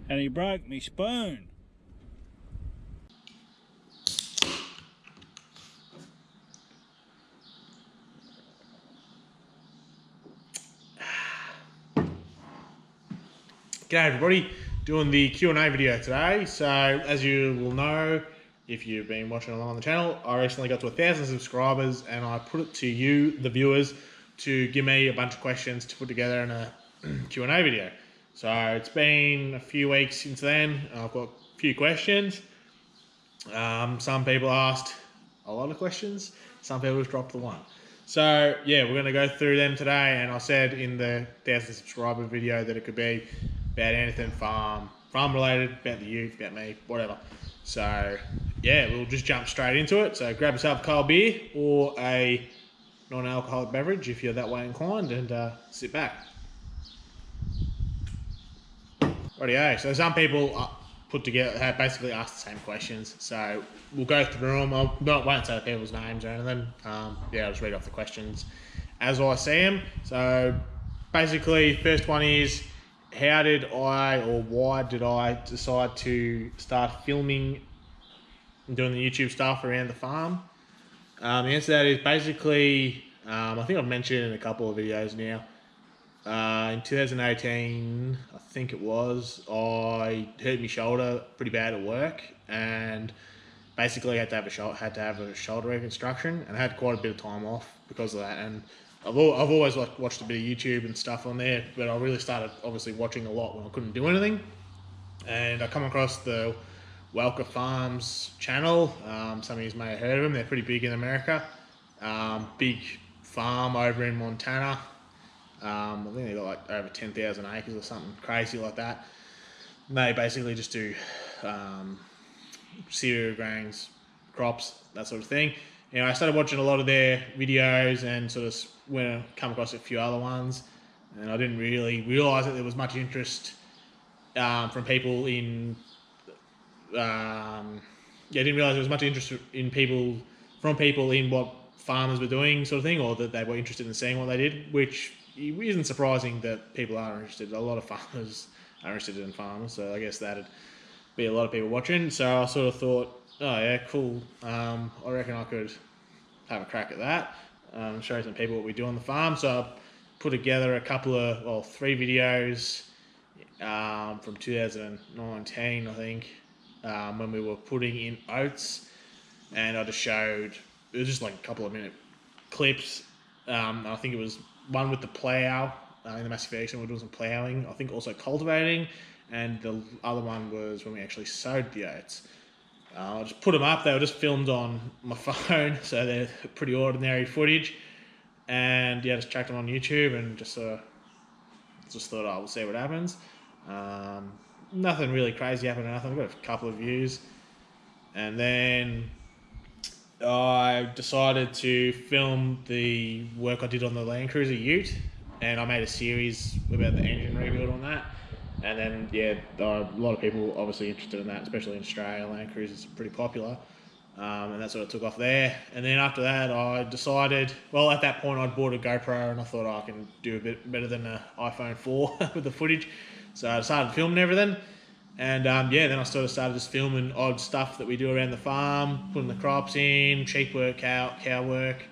and he broke me spoon. G'day everybody, doing the Q&A video today. So as you will know, if you've been watching along on the channel, I recently got to 1,000 subscribers and I put it to you, the viewers, to give me a bunch of questions to put together in a Q&A video. So it's been a few weeks since then. I've got a few questions. Some people asked a lot of questions. Some people just dropped the one. So yeah, we're going to go through them today. And I said in the 1,000 subscriber video that it could be about anything farm related, about the youth, about me, whatever. So yeah, we'll just jump straight into it. So grab yourself a cold beer or a non-alcoholic beverage if you're that way inclined, and sit back. Rightio. So some people put together have basically asked the same questions. So we'll go through them. I won't say people's names or anything. Yeah, I'll just read off the questions as I see them. So basically, first one is, how did I, or why did I decide to start filming and doing the YouTube stuff around the farm? The answer to that is basically, I think I've mentioned it in a couple of videos now. In 2018, I think it was, I hurt my shoulder pretty bad at work, and basically had to have a shoulder reconstruction, and I had quite a bit of time off because of that. And I've always watched a bit of YouTube and stuff on there, but I really started obviously watching a lot when I couldn't do anything. And I come across the Welker Farms channel. Some of you may have heard of them. They're pretty big in America. Big farm over in Montana. I think they've got like over 10,000 acres or something crazy like that. And they basically just do cereal grains, crops, that sort of thing. You know, I started watching a lot of their videos and sort of went come across a few other ones, and I didn't really realise that there was much interest from people in. I didn't realise there was much interest in people in what farmers were doing, sort of thing, or that they were interested in seeing what they did, which isn't surprising that people are interested. A lot of farmers are interested in farmers, so I guess that'd be a lot of people watching. So I sort of thought, oh yeah, cool. I reckon I could have a crack at that. Show some people what we do on the farm. So I put together a couple of, 3 videos from 2019, I think, when we were putting in oats, and I just showed, it was just like a couple of minute clips. I think it was one with the plough in the Massey Ferguson, we were doing some ploughing, I think also cultivating, and the other one was when we actually sowed the oats. I just put them up. They were just filmed on my phone, so they're pretty ordinary footage. And yeah, just chucked them on YouTube and just thought, oh, we'll see what happens. Nothing really crazy happened or nothing. I got a couple of views. And then I decided to film the work I did on the Landcruiser Ute, and I made a series about the engine rebuild on that. And then, yeah, a lot of people obviously interested in that, especially in Australia. Landcruisers are pretty popular. And that sort of took off there. And then after that, I decided, well, at that point, I'd bought a GoPro and I thought, I can do a bit better than an iPhone 4 with the footage. So I started filming everything. And then I sort of started just filming odd stuff that we do around the farm, putting the crops in, sheep work, cow work,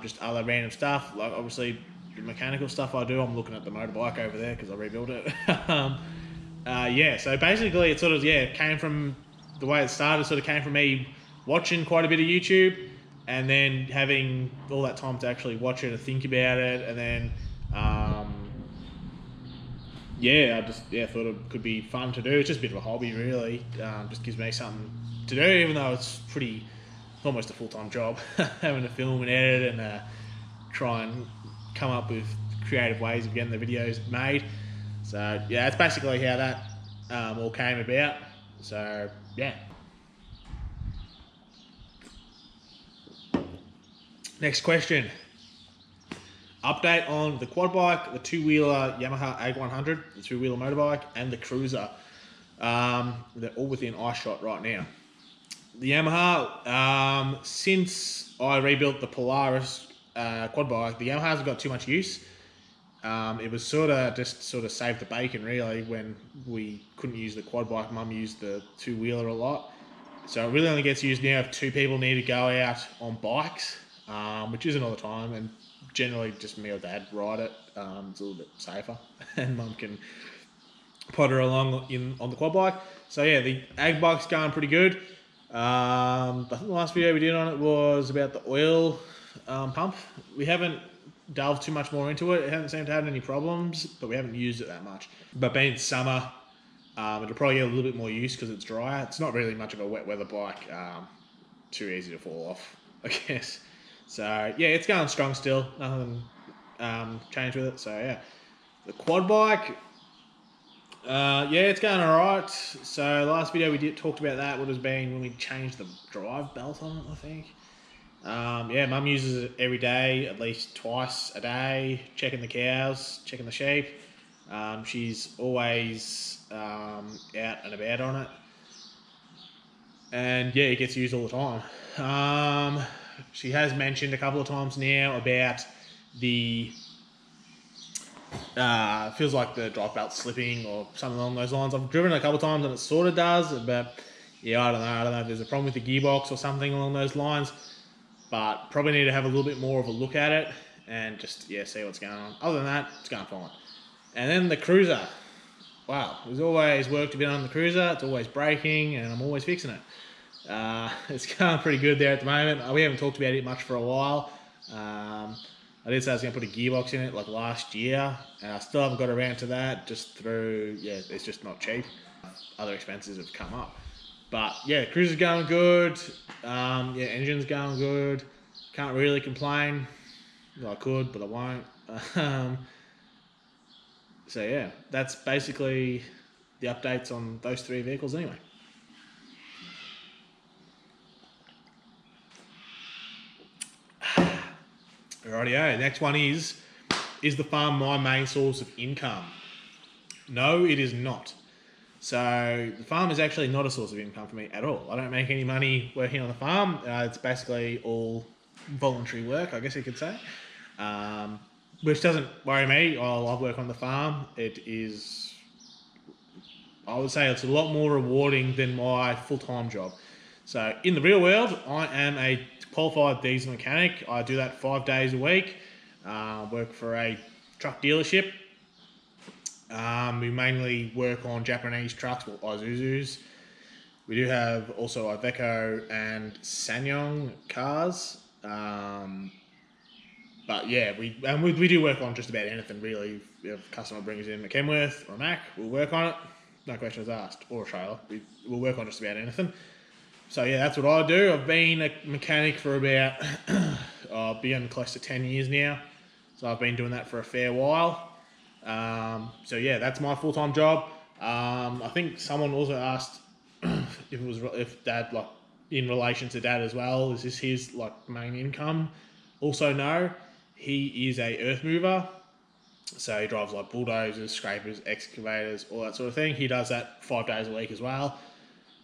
just other random stuff. Like obviously, the mechanical stuff I do, I'm looking at the motorbike over there because I rebuilt it. So basically it sort of, came from, the way it started sort of came from me watching quite a bit of YouTube, and then having all that time to actually watch it and think about it, and then I just thought it could be fun to do. It's just a bit of a hobby really. Just gives me something to do, even though it's almost a full-time job having to film and edit and try and come up with creative ways of getting the videos made. So yeah, that's basically how that all came about. So yeah. Next question. Update on the quad bike, the 2-wheeler Yamaha 8100, the 2-wheeler motorbike, and the cruiser. They're all within eye shot right now. The Yamaha, since I rebuilt the Polaris quad bike, the Yamaha hasn't got too much use. It was sort of saved the bacon really when we couldn't use the quad bike. Mum used the two-wheeler a lot. So it really only gets used now if two people need to go out on bikes, which isn't all the time, and generally just me or Dad ride it. It's a little bit safer, and Mum can potter along on the quad bike. So yeah, the ag bike's going pretty good. I think the last video we did on it was about the oil pump. We haven't delved too much more into it. It hasn't seemed to have any problems, but we haven't used it that much. But being summer, it'll probably get a little bit more use because it's drier. It's not really much of a wet weather bike. Too easy to fall off, I guess. So yeah, it's going strong still. Nothing changed with it. So yeah, the quad bike. Yeah, it's going alright. So last video we talked about that would have been when we changed the drive belt on it, I think. Yeah, Mum uses it every day, at least twice a day, checking the cows, checking the sheep. She's always out and about on it. And yeah, it gets used all the time. She has mentioned a couple of times now about the feels like the drive belt's slipping or something along those lines. I've driven it a couple of times and it sort of does, but yeah, I don't know if there's a problem with the gearbox or something along those lines. But probably need to have a little bit more of a look at it and just, yeah, see what's going on. Other than that, it's going fine. And then the Cruiser. Wow, there's always work to be done on the Cruiser. It's always breaking and I'm always fixing it. It's going pretty good there at the moment. We haven't talked about it much for a while. I did say I was going to put a gearbox in it like last year, and I still haven't got around to that just through, yeah, it's just not cheap. Other expenses have come up. But yeah, Cruiser's going good. Yeah, engine's going good. Can't really complain. Well, I could, but I won't. So yeah, that's basically the updates on those three vehicles anyway. Rightio, next one is the farm my main source of income? No, it is not. So the farm is actually not a source of income for me at all. I don't make any money working on the farm. It's basically all voluntary work, I guess you could say, which doesn't worry me. I love work on the farm. It is, I would say it's a lot more rewarding than my full-time job. So in the real world, I am a qualified diesel mechanic. I do that 5 days a week. Work for a truck dealership. We mainly work on Japanese trucks, or Isuzus. We do have also Iveco and Sanyong cars. But yeah, we do work on just about anything really. If a customer brings in a Kenworth or a Mack, we'll work on it. No questions asked. Or a trailer. We'll work on just about anything. So yeah, that's what I do. I've been a mechanic for about, I've been close to 10 years now. So I've been doing that for a fair while. So yeah, that's my full-time job. I think someone also asked if Dad, like in relation to Dad as well, is this his like main income? Also no, he is a earth mover. So he drives like bulldozers, scrapers, excavators, all that sort of thing. He does that 5 days a week as well.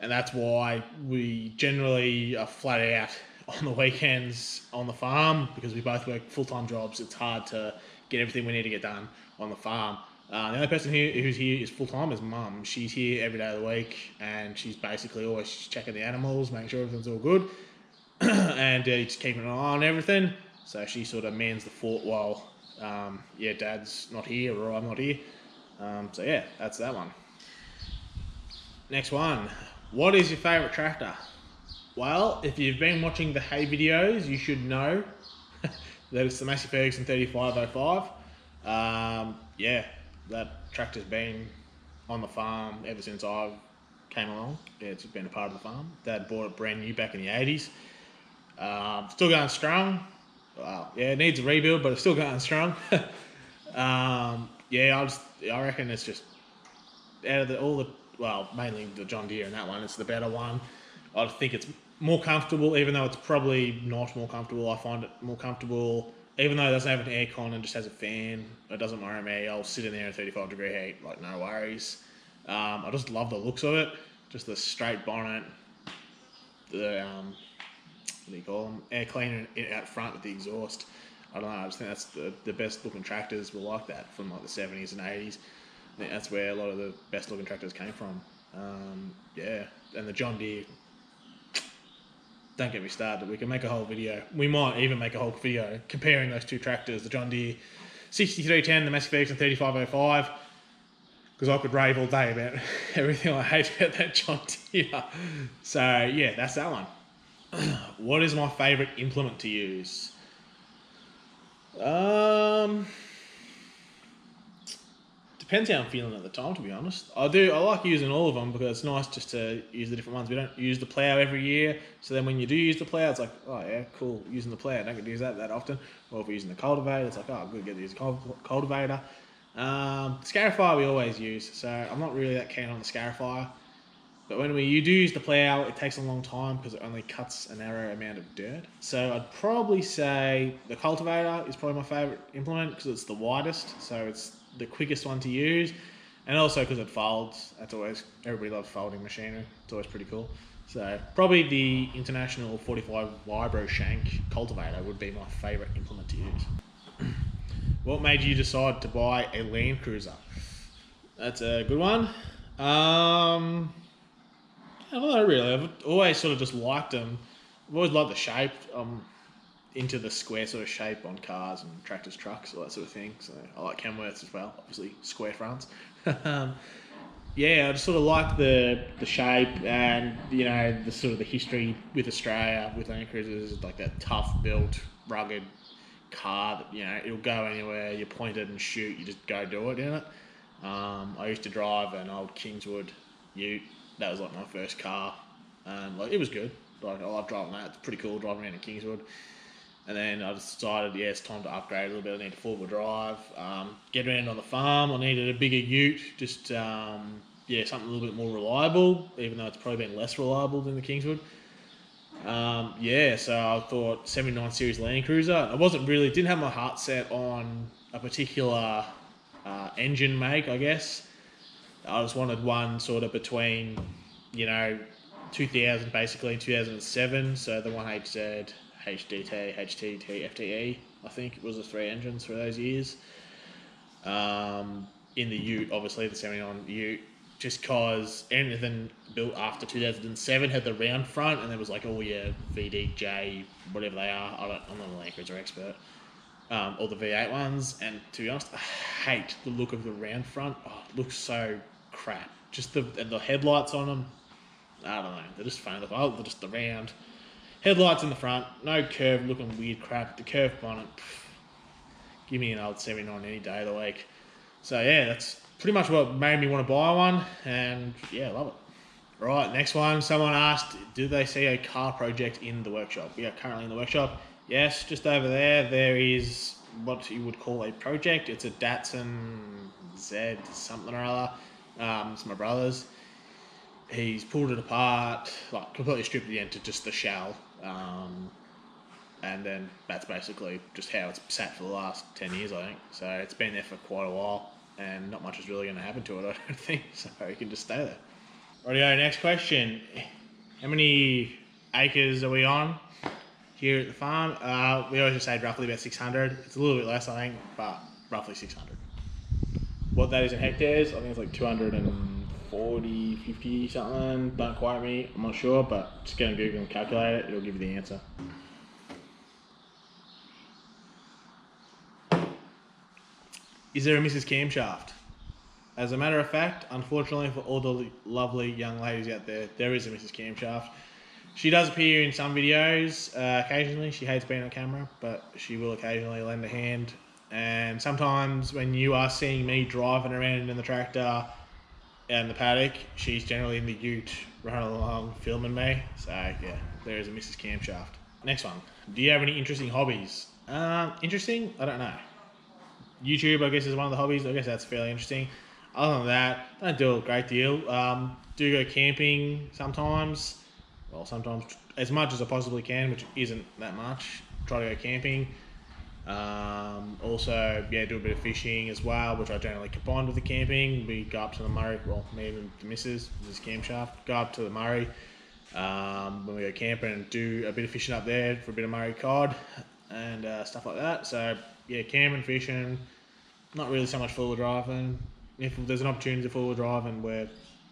And that's why we generally are flat out on the weekends on the farm, because we both work full-time jobs. It's hard to get everything we need to get done on the farm. The only person here who's here is full-time is Mum. She's here every day of the week, and she's basically always checking the animals, making sure everything's all good, and just keeping an eye on everything. So she sort of mans the fort while, yeah, Dad's not here or I'm not here. So yeah, that's that one. Next one. What is your favourite tractor? Well, if you've been watching the hay videos, you should know that it's the Massey Ferguson 3505. Yeah, that tractor's been on the farm ever since I came along. Yeah, it's been a part of the farm. Dad bought it brand new back in the 80s. Still going strong. Wow. Yeah, it needs a rebuild, but it's still going strong. Yeah, I reckon it's just out of well, mainly the John Deere and that one, it's the better one. I think it's more comfortable, even though it's probably not more comfortable. I find it more comfortable, even though it doesn't have an aircon and just has a fan. It doesn't worry me. I'll sit in there in 35-degree heat, like no worries. I just love the looks of it. Just the straight bonnet, the what do you call them? Air cleaner out front with the exhaust. I don't know. I just think that's the best looking tractors were like that from like the 70s and 80s. I think that's where a lot of the best looking tractors came from. Yeah, and the John Deere. Don't get me started. We can make a whole video. We might even make a whole video comparing those two tractors, the John Deere 6310, the Massey Ferguson 3505, because I could rave all day about everything I hate about that John Deere. So yeah, that's that one. What is my favourite implement to use? Depends how I'm feeling at the time, to be honest. I like using all of them because it's nice just to use the different ones. We don't use the plough every year, so then when you do use the plough, it's like, oh yeah, cool, using the plough. I don't get to use that often. Or if we're using the cultivator, it's like, oh, good, get to use the cultivator. Scarifier we always use, so I'm not really that keen on the Scarifier. But when you do use the plough, it takes a long time because it only cuts a narrow amount of dirt. So I'd probably say the cultivator is probably my favourite implement because it's the widest, so it's the quickest one to use, and also because it folds. That's always, everybody loves folding machinery. It's always pretty cool. So probably the International 45 Vibro Shank cultivator would be my favourite implement to use. What made you decide to buy a Landcruiser? That's a good one. I don't know really. I've always sort of just liked them. I've always liked the shape. Into the square sort of shape on cars and tractors, trucks, all that sort of thing. So I like Camworths as well, obviously square fronts. Yeah, I just sort of like the shape and, you know, the sort of the history with Australia, with Land Cruisers, like that tough built, rugged car that, you know, it'll go anywhere, you point it and shoot, you just go do it in it. I used to drive an old Kingswood Ute. That was like my first car. Like it was good. Like I love driving that. It's pretty cool driving around in Kingswood. And then I decided, yeah, it's time to upgrade a little bit. I need a four-wheel drive. Get around on the farm. I needed a bigger ute. Just, yeah, something a little bit more reliable, even though it's probably been less reliable than the Kingswood. Yeah, so I thought 79 Series Landcruiser. I didn't have my heart set on a particular engine make, I guess. I just wanted one sort of between, you know, 2000 basically, 2007. So the 1HZ, HDT, HTT, FTE, I think it was the three engines for those years. In the Ute, obviously the 79 Ute, just cause anything built after 2007 had the round front, and there was like all your VDJ, whatever they are. I'm not a Land Cruiser expert. All the V8 ones, and to be honest, I hate the look of the round front. Oh, it looks so crap. Just the headlights on them, I don't know, they're just funny. They're just the round headlights in the front, no curved looking weird crap. The curved bonnet, give me an old 79 any day of the week. So yeah, that's pretty much what made me want to buy one, and yeah, love it. Right, next one. Someone asked, do they see a car project in the workshop? We are currently in the workshop. Yes, just over there is what you would call a project. It's a Datsun Z something or other. It's my brother's. He's pulled it apart, like completely stripped it into just the shell. And then that's basically just how it's sat for the last 10 years, I think. So it's been there for quite a while, and not much is really going to happen to it, I don't think. So you can just stay there. Rightio, next question. How many acres are we on here at the farm? We always just say roughly about 600. It's a little bit less, I think, but roughly 600. What that is in hectares, I think it's like 240, 50 something. Don't quote me, I'm not sure, but just go on Google and calculate it. It'll give you the answer. Is there a Mrs. Camshaft? As a matter of fact, unfortunately for all the lovely young ladies out there, there is a Mrs. Camshaft. She does appear in some videos occasionally. She hates being on camera, but she will occasionally lend a hand. And sometimes when you are seeing me driving around in the tractor out in the paddock, she's generally in the ute running along filming me. So yeah, there is a Mrs. Camshaft. Next one. Do you have any interesting hobbies? Interesting? I don't know. YouTube, I guess, is one of the hobbies. I guess that's fairly interesting. Other than that, don't do a great deal. Do go camping sometimes. Well, sometimes as much as I possibly can, which isn't that much. Try to go camping. Also, yeah, do a bit of fishing as well, which I generally combine with the camping. We go up to the Murray, well, me and the missus, this Camshaft, go up to the Murray when we go camping and do a bit of fishing up there for a bit of Murray cod. and stuff like that. So yeah, camping, fishing, not really so much four-wheel driving. If there's an opportunity to four-wheel drive and we're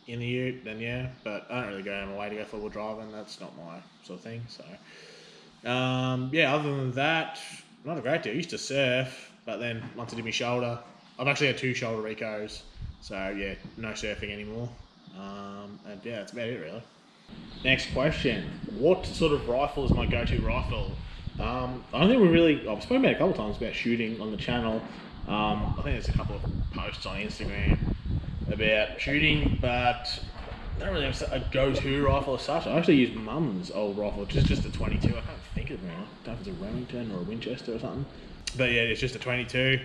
in the ute, then yeah, but I don't really go out of my way to go four-wheel driving. That's not my sort of thing. So yeah, other than that, not a great deal. I used to surf, but then once I did my shoulder, I've actually had 2 shoulder recos. So yeah, no surfing anymore. And yeah, that's about it really. Next question. What sort of rifle is my go-to rifle? I don't think I've spoken about it a couple of times about shooting on the channel. I think there's a couple of posts on Instagram about shooting, but I don't really have a go-to rifle as such. I actually use Mum's old rifle, which is just a 22. I can't think of it now. I don't know if it's a Remington or a Winchester or something. But yeah, it's just a 22.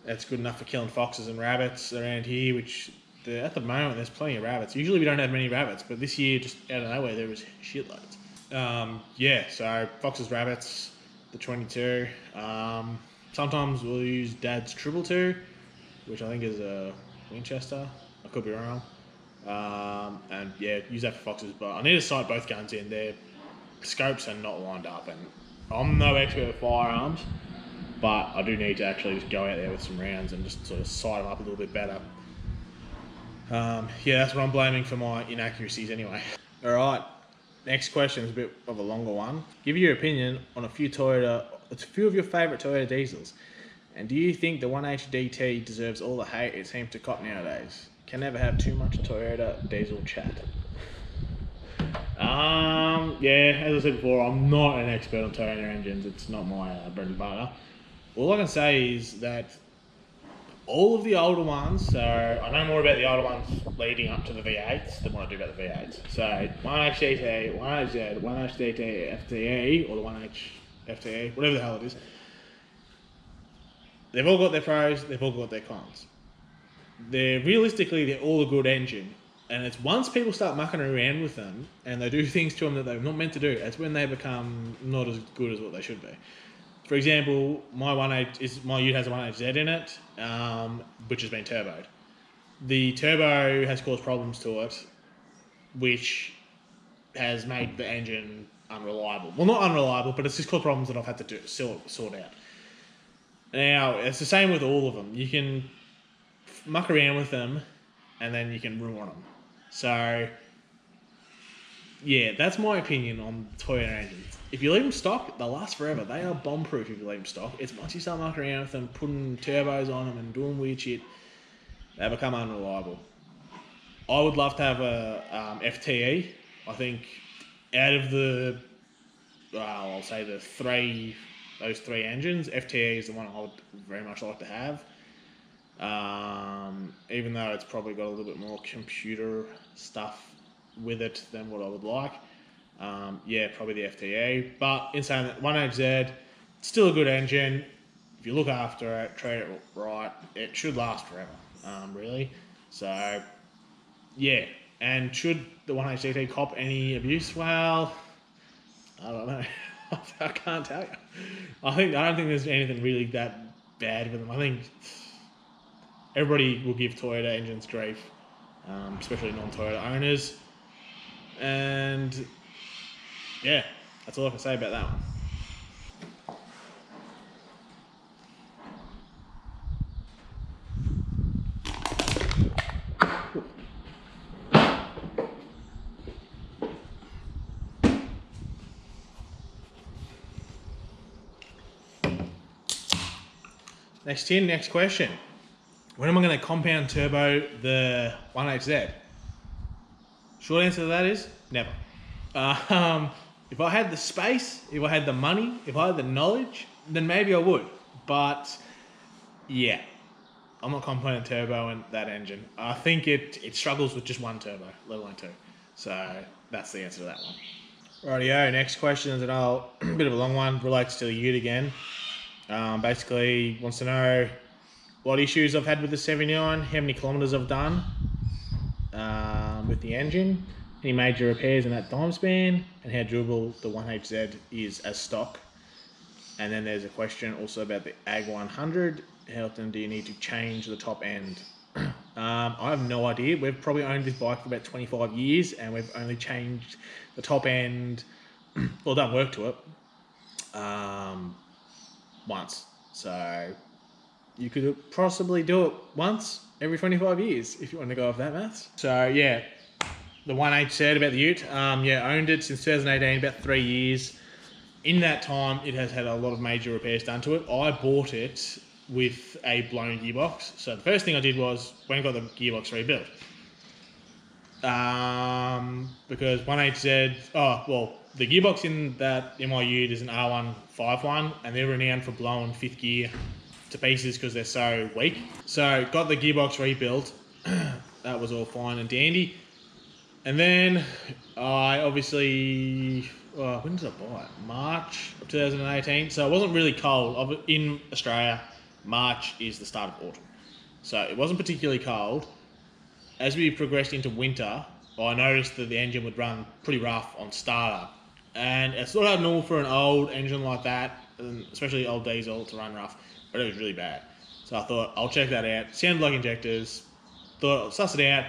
That's good enough for killing foxes and rabbits around here, which at the moment there's plenty of rabbits. Usually we don't have many rabbits, but this year, just out of nowhere, there was shitloads. Yeah, so foxes, rabbits, the 22. Sometimes we'll use Dad's 222, which I think is a Winchester. I could be wrong. And yeah, use that for foxes. But I need to sight both guns in. Their scopes are not lined up, and I'm no expert with firearms, but I do need to actually just go out there with some rounds and just sort of sight them up a little bit better. Yeah, that's what I'm blaming for my inaccuracies anyway. All right, next question is a bit of a longer one. Give your opinion on a few of your favourite Toyota diesels, and do you think the 1H DT deserves all the hate it seems to cop nowadays? Can never have too much Toyota diesel chat. Yeah, as I said before, I'm not an expert on Toyota engines. It's not my bread and butter. All I can say is that all of the older ones, so I know more about the older ones leading up to the V8s than what I do about the V8s. So 1H DT, 1HZ, 1H DT FTE, or the 1H FTE, whatever the hell it is. They've all got their pros, they've all got their cons. Realistically, they're all a good engine. And it's once people start mucking around with them and they do things to them that they're not meant to do, it's when they become not as good as what they should be. For example, my ute has a 1HZ in it, which has been turboed. The turbo has caused problems to it, which has made the engine unreliable. Well, not unreliable, but it's just caused problems that I've had to sort out. Now, it's the same with all of them. You can muck around with them, and then you can ruin them. So, yeah, that's my opinion on Toyota engines. If you leave them stock, they'll last forever. They are bomb-proof if you leave them stock. It's once you start mucking around with them, putting turbos on them and doing weird shit, they become unreliable. I would love to have a FTE. I think out of I'll say those 3 engines, FTE is the one I would very much like to have. Even though it's probably got a little bit more computer stuff with it than what I would like. Yeah, probably the FTE. But in saying that, 1HZ, still a good engine. If you look after it, treat it right, it should last forever, really. So, yeah. And should the 1HDT cop any abuse? Well, I don't know. I can't tell you. I don't think there's anything really that bad with them. I think everybody will give Toyota engines grief, especially non-Toyota owners. And yeah, that's all I can say about that one. Next question. When am I going to compound turbo the 1HZ? Short answer to that is never. If I had the space, if I had the money, if I had the knowledge, then maybe I would. But yeah, I'm not compounding turbo in that engine. I think it struggles with just one turbo, let alone 2. So that's the answer to that one. Rightio, next question is a bit of a long one, relates to the ute again. Basically wants to know what issues I've had with the 79, how many kilometres I've done with the engine, any major repairs in that time span, and how durable the 1HZ is as stock. And then there's a question also about the AG 100. How often do you need to change the top end? I have no idea. We've probably owned this bike for about 25 years and we've only changed the top end, well, done work to it, once. So you could possibly do it once every 25 years if you want to go off that maths. So yeah, the 1H said about the ute. Owned it since 2018, about 3 years. In that time, it has had a lot of major repairs done to it. I bought it with a blown gearbox. So the first thing I did was when I got the gearbox rebuilt. Because 1HZ, the gearbox in my ute is an R151, and they're renowned for blowing fifth gear to pieces because they're so weak. So got the gearbox rebuilt. That was all fine and dandy. And then I obviously, when did I buy it? March of 2018. So it wasn't really cold. In Australia, March is the start of autumn. So it wasn't particularly cold. As we progressed into winter, I noticed that the engine would run pretty rough on startup. And it's not normal for an old engine like that, especially old diesel, to run rough, but it was really bad. So I thought, I'll check that out. Sounded like injectors. Thought I'll suss it out.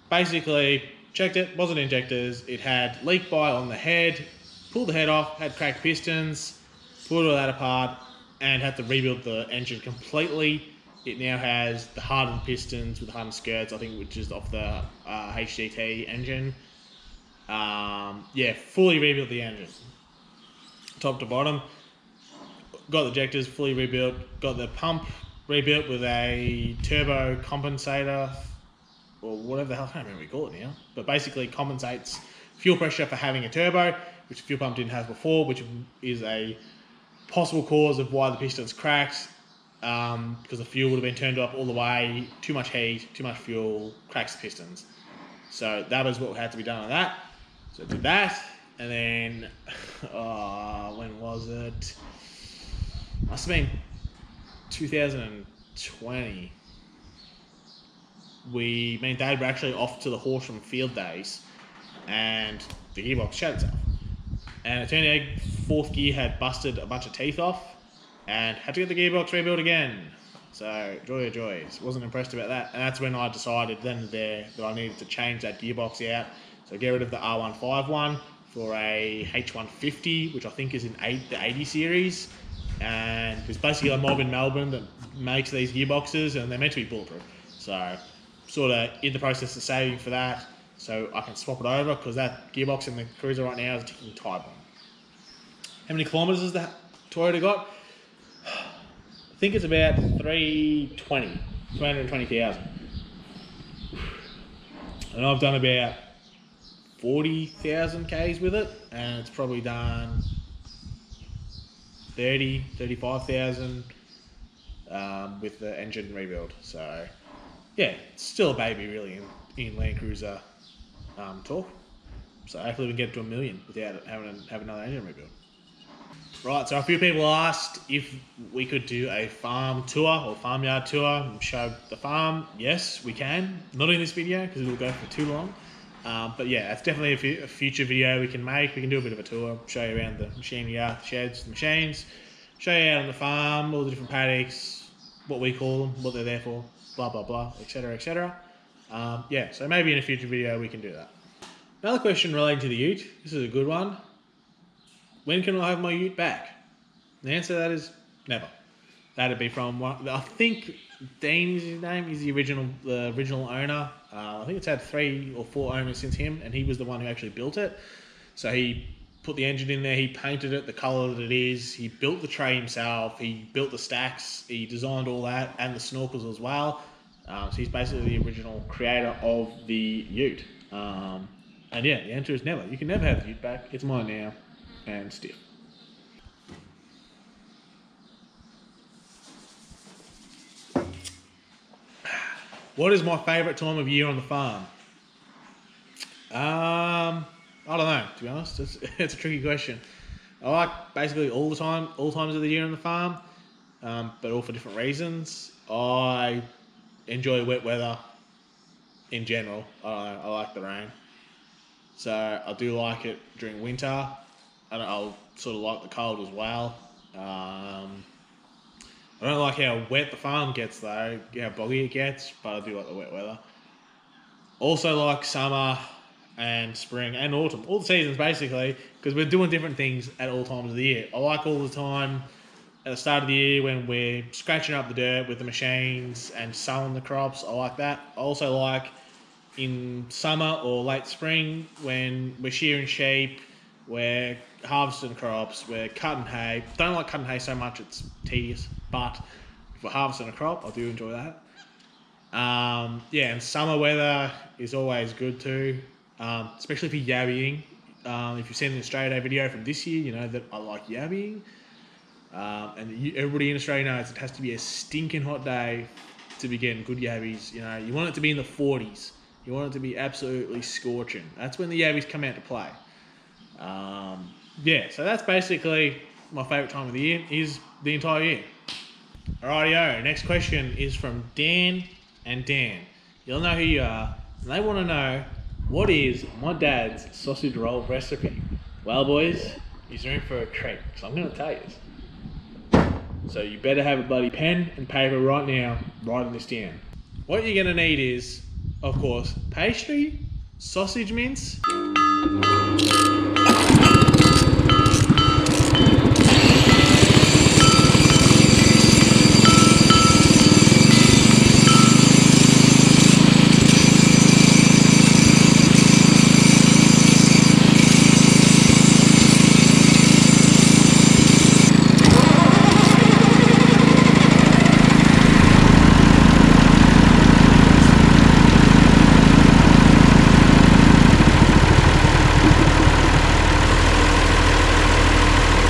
Basically, checked it, wasn't injectors. It had leak bite on the head, pulled the head off, had cracked pistons, pulled all that apart, and had to rebuild the engine completely. It now has the hardened pistons with hardened skirts, I think, which is off the HDT engine. Fully rebuilt the engine, top to bottom. Got the ejectors fully rebuilt. Got the pump rebuilt with a turbo compensator, or whatever the hell, I can't remember what we call it now. But basically compensates fuel pressure for having a turbo, which the fuel pump didn't have before, which is a possible cause of why the pistons cracked. Because the fuel would have been turned up all the way, too much heat, too much fuel, cracks the pistons. So that was what had to be done on that. So I did that, and then, when was it? Must have been 2020. Me and Dad were actually off to the Horsham field days, and the gearbox shut itself. And it turned out fourth gear had busted a bunch of teeth off, and had to get the gearbox rebuilt again. So, joy of joys. Wasn't impressed about that. And that's when I decided then and there that I needed to change that gearbox out. So get rid of the R151 for a H150, which I think is in the 80 series. And there's basically a mob in Melbourne that makes these gearboxes, and they're meant to be bulletproof. So, sort of in the process of saving for that, so I can swap it over, because that gearbox in the Cruiser right now is a ticking time bomb. How many kilometres has the Toyota got? I think it's about 320,000. And I've done about 40,000 Ks with it, and it's probably done 35,000 with the engine rebuild. So yeah, it's still a baby really in Landcruiser talk. So hopefully we can get to 1 million without having to have another engine rebuild. Right, so a few people asked if we could do a farm tour or farmyard tour and show the farm. Yes, we can. Not in this video because it will go for too long. But yeah, it's definitely a future video we can make. We can do a bit of a tour, show you around the machine yard, the sheds, the machines, show you out on the farm, all the different paddocks, what we call them, what they're there for, blah, blah, blah, etc., etc. So maybe in a future video we can do that. Another question relating to the ute. This is a good one. When can I have my ute back? The answer to that is never. That'd be from one, I think Dean is his name. He's the original owner. I think it's had 3 or 4 owners since him, and he was the one who actually built it. So he put the engine in there, he painted it the colour that it is, he built the tray himself, he built the stacks, he designed all that, and the snorkels as well. So he's basically the original creator of the ute. And yeah, the answer is never. You can never have the ute back. It's mine now. And stiff. What is my favourite time of year on the farm? I don't know, to be honest. It's a tricky question. I like basically all times of the year on the farm, but all for different reasons. I enjoy wet weather in general. I like the rain. So I do like it during winter. And I'll sort of like the cold as well. I don't like how wet the farm gets though, how boggy it gets, but I do like the wet weather. Also like summer and spring and autumn, all the seasons basically, because we're doing different things at all times of the year. I like all the time at the start of the year when we're scratching up the dirt with the machines and sowing the crops. I like that. I also like in summer or late spring when we're shearing sheep, we're harvesting crops, we're cutting hay. Don't like cutting hay so much, it's tedious, but if we're harvesting a crop, I do enjoy that. And summer weather is always good too, especially for yabbying. If you've seen the Australia Day video from this year, you know that I like yabbying. Everybody in Australia knows it has to be a stinking hot day to be getting good yabbies. You know, you want it to be in the 40s. You want it to be absolutely scorching. That's when the yabbies come out to play. So that's basically my favourite time of the year is the entire year. Alrighty-o, next question is from Dan and Dan. You'll know who you are, and they want to know, what is my dad's sausage roll recipe? Well, boys, you're in for a treat, so I'm going to tell you. So you better have a bloody pen and paper right now, writing this down. What you're going to need is, of course, pastry, sausage mince,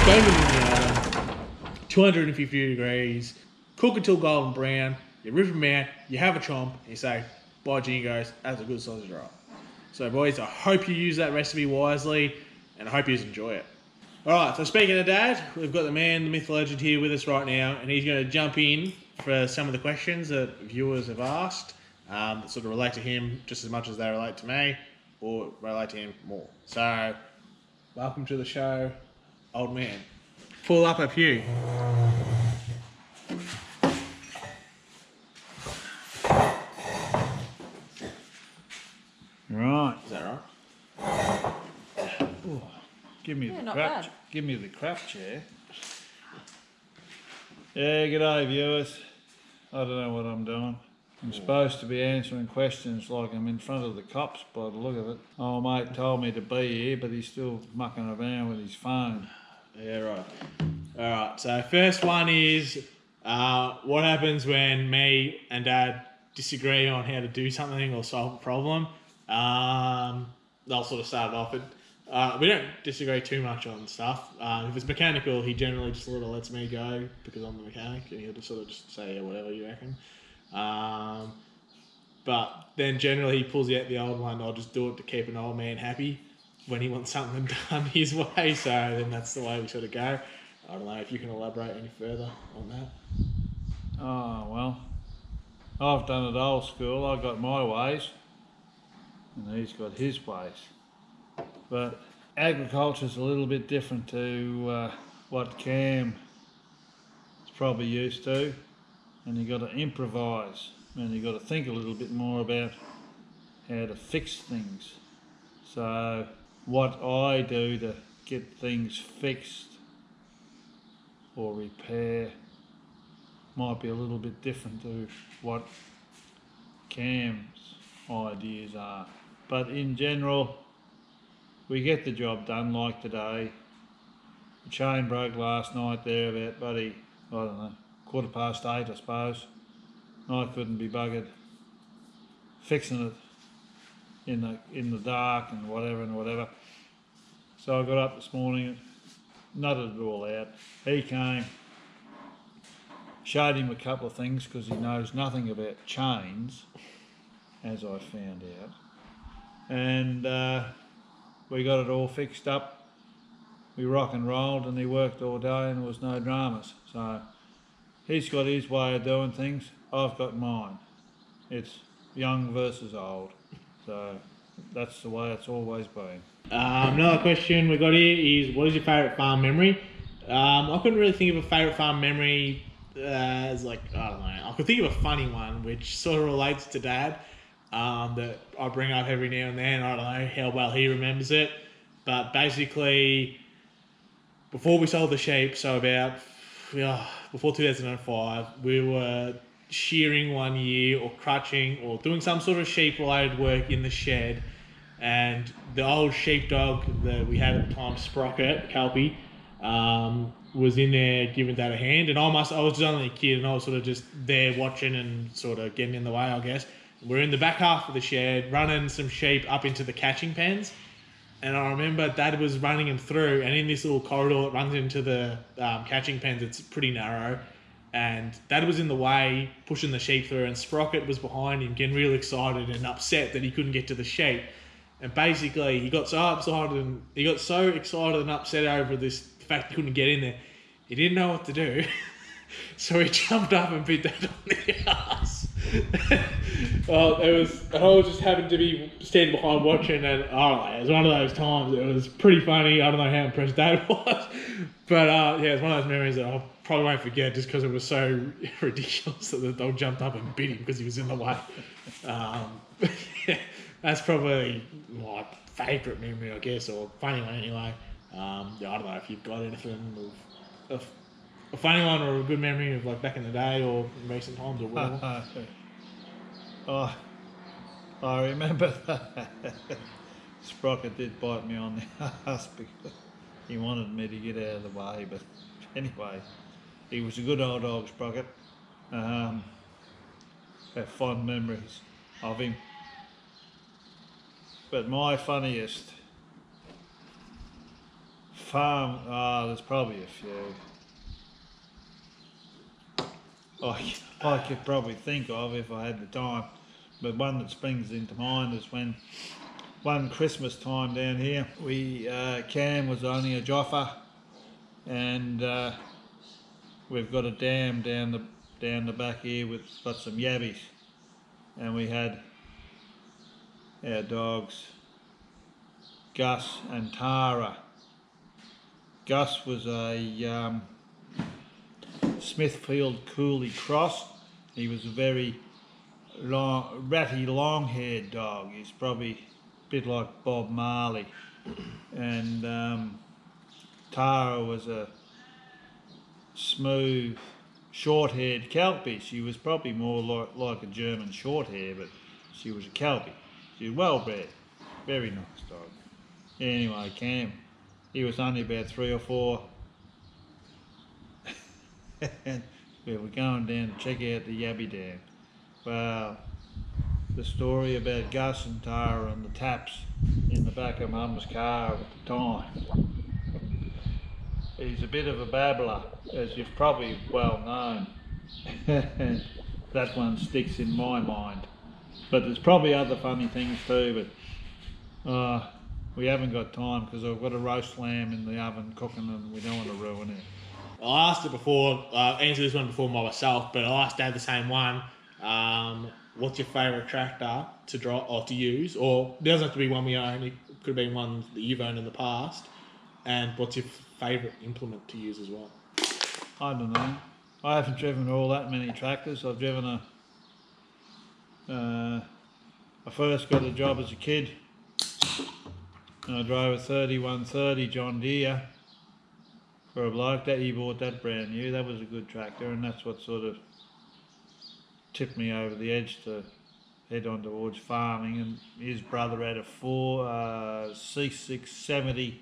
bone them in the oven, 250 degrees, cook until golden brown, you rip them out, you have a chomp, and you say, by Jingos, that's a good sausage roll. So boys, I hope you use that recipe wisely, and I hope you enjoy it. Alright, so speaking of Dad, we've got the man, the myth, legend here with us right now, and he's going to jump in for some of the questions that viewers have asked that sort of relate to him just as much as they relate to me, or relate to him more. So, welcome to the show, old man. Pull up a few. Right. Is that right? Ooh, give me not bad. Give me the crap chair. Yeah, g'day viewers. I don't know what I'm doing. I'm supposed to be answering questions like I'm in front of the cops by the look of it. Oh, mate told me to be here, but he's still mucking around with his phone. Yeah, right. Alright, so first one is what happens when me and Dad disagree on how to do something or solve a problem. They'll sort of start it off. We don't disagree too much on stuff. If it's mechanical, he generally just sort of lets me go because I'm the mechanic, and he'll just sort of just say, yeah, whatever you reckon. But then generally he pulls out the old one. I'll just do it to keep an old man happy when he wants something done his way. So then that's the way we sort of go. I don't know if you can elaborate any further on that. Oh, well, I've done it old school. I've got my ways and he's got his ways. But agriculture's a little bit different to what Cam is probably used to, and you got to improvise and you got to think a little bit more about how to fix things. So what I do to get things fixed or repair might be a little bit different to what Cam's ideas are. But in general, we get the job done. Like today, the chain broke last night there about bloody, I don't know, 8:15 I suppose. I couldn't be buggered fixing it in the dark and whatever. So I got up this morning and nutted it all out. He came, showed him a couple of things because he knows nothing about chains, as I found out. And we got it all fixed up. We rock and rolled and he worked all day and there was no dramas. So he's got his way of doing things. I've got mine. It's young versus old. So that's the way it's always been. Another question we got here is, what is your favourite farm memory? I couldn't really think of a favourite farm memory as like, I don't know. I could think of a funny one which sort of relates to Dad that I bring up every now and then. I don't know how well he remembers it. But basically, before we sold the sheep, so about before 2005, we were shearing one year or crutching or doing some sort of sheep related work in the shed, and the old sheepdog that we had at the time, Sprocket, Kelpie, was in there giving Dad a hand, and I was just only a kid, and I was sort of just there watching and sort of getting in the way, I guess. We're in the back half of the shed, running some sheep up into the catching pens, and I remember Dad was running him through, and in this little corridor that runs into the catching pens, it's pretty narrow, and Dad was in the way, pushing the sheep through, and Sprocket was behind him, getting real excited and upset that he couldn't get to the sheep. And basically, he got so excited and upset over the fact he couldn't get in there, he didn't know what to do. So he jumped up and bit Dad on the ass. I was just happened to be standing behind watching, and it was one of those times. It was pretty funny. I don't know how impressed Dad was, but it's one of those memories that I probably won't forget, just because it was so ridiculous that the dog jumped up and bit him because he was in the way. That's probably my favourite memory, I guess, or funny one anyway. I don't know if you've got anything of a funny one or a good memory of like back in the day or in recent times or whatever. I remember that Sprocket did bite me on the ass because he wanted me to get out of the way, but anyway, he was a good old dog, Sprocket. Have fond memories of him. But my funniest farm, there's probably a few I could probably think of if I had the time, but one that springs into mind is when one Christmas time down here, Cam was only a joffer, and we've got a dam down the back here with got some yabbies, and we had our dogs Gus and Tara. Gus was a Smithfield Cooley cross. He was a very ratty, long-haired dog. He's probably a bit like Bob Marley. And Tara was a smooth, short-haired Kelpie. She was probably more like a German Shorthair, but she was a Kelpie. She was well bred, very nice dog. Anyway, Cam, he was only about 3 or 4. And we were going down to check out the Yabby Dam. Well, the story about Gus and Tara and the taps in the back of Mum's car at the time. He's a bit of a babbler, as you've probably well known. That one sticks in my mind. But there's probably other funny things too, but we haven't got time because I've got a roast lamb in the oven cooking and we don't want to ruin it. I asked it before, I answered this one before myself, but I asked Dad the same one. What's your favourite tractor to drive or to use? Or it doesn't have to be one we own, it could be one that you've owned in the past. And what's your favourite implement to use as well? I don't know. I haven't driven all that many tractors. I've driven I first got a job as a kid and I drove a 3130 John Deere for a bloke that he bought that brand new. That was a good tractor, and that's what sort of tipped me over the edge to head on towards farming. And his brother had a C670,